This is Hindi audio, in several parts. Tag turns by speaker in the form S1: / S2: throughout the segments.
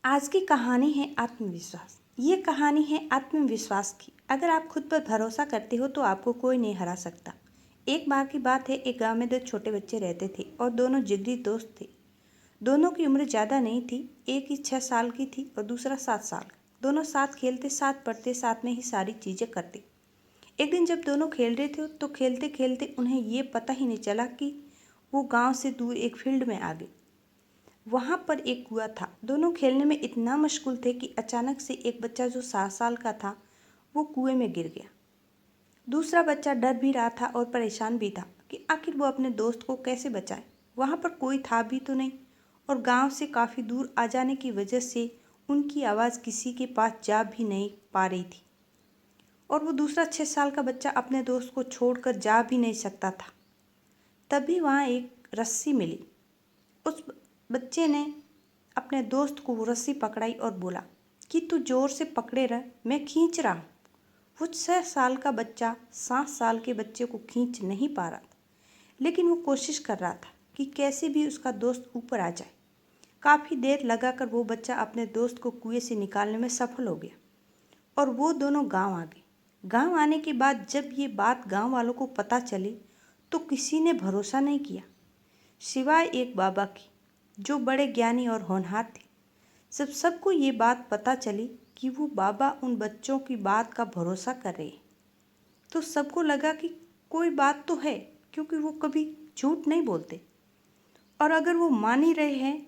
S1: आज की कहानी है आत्मविश्वास। ये कहानी है आत्मविश्वास की। अगर आप खुद पर भरोसा करते हो तो आपको कोई नहीं हरा सकता। एक बार की बात है, एक गांव में दो छोटे बच्चे रहते थे और दोनों जिगरी दोस्त थे। दोनों की उम्र ज़्यादा नहीं थी। एक ही 6 साल की थी और दूसरा 7 साल। दोनों साथ खेलते, साथ पढ़ते, साथ में ही सारी चीज़ें करते। एक दिन जब दोनों खेल रहे थे तो खेलते खेलते उन्हें ये पता ही नहीं चला कि वो गाँव से दूर एक फील्ड में आ गए। वहाँ पर एक कुआं था। दोनों खेलने में इतना मशगूल थे कि अचानक से एक बच्चा जो 7 साल का था वो कुएं में गिर गया। दूसरा बच्चा डर भी रहा था और परेशान भी था कि आखिर वो अपने दोस्त को कैसे बचाए। वहाँ पर कोई था भी तो नहीं और गांव से काफ़ी दूर आ जाने की वजह से उनकी आवाज़ किसी के पास जा भी नहीं पा रही थी। और वो दूसरा 6 साल का बच्चा अपने दोस्त को छोड़कर जा भी नहीं सकता था। तभी वहाँ एक रस्सी मिली। उस बच्चे ने अपने दोस्त को वो रस्सी पकड़ाई और बोला कि तू जोर से पकड़े रह, मैं खींच रहा हूँ। वो 6 साल का बच्चा 7 साल के बच्चे को खींच नहीं पा रहा था, लेकिन वो कोशिश कर रहा था कि कैसे भी उसका दोस्त ऊपर आ जाए। काफ़ी देर लगाकर वो बच्चा अपने दोस्त को कुएं से निकालने में सफल हो गया और वो दोनों गांव आ गए। गांव आने के बाद जब ये बात गांव वालों को पता चली तो किसी ने भरोसा नहीं किया, सिवाय एक बाबा की, जो बड़े ज्ञानी और होनहार थे। जब सबको ये बात पता चली कि वो बाबा उन बच्चों की बात का भरोसा कर रहे हैं तो सबको लगा कि कोई बात तो है, क्योंकि वो कभी झूठ नहीं बोलते और अगर वो मान ही रहे हैं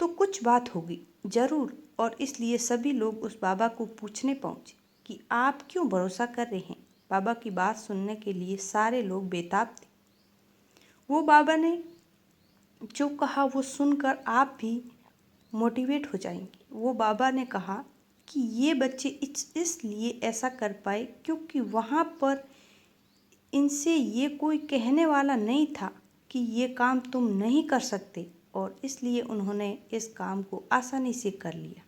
S1: तो कुछ बात होगी ज़रूर। और इसलिए सभी लोग उस बाबा को पूछने पहुँचे कि आप क्यों भरोसा कर रहे हैं। बाबा की बात सुनने के लिए सारे लोग बेताब थे। वो बाबा ने जो कहा वो सुनकर आप भी मोटिवेट हो जाएंगे। वो बाबा ने कहा कि ये बच्चे इसलिए ऐसा कर पाए क्योंकि वहाँ पर इनसे ये कोई कहने वाला नहीं था कि ये काम तुम नहीं कर सकते, और इसलिए उन्होंने इस काम को आसानी से कर लिया।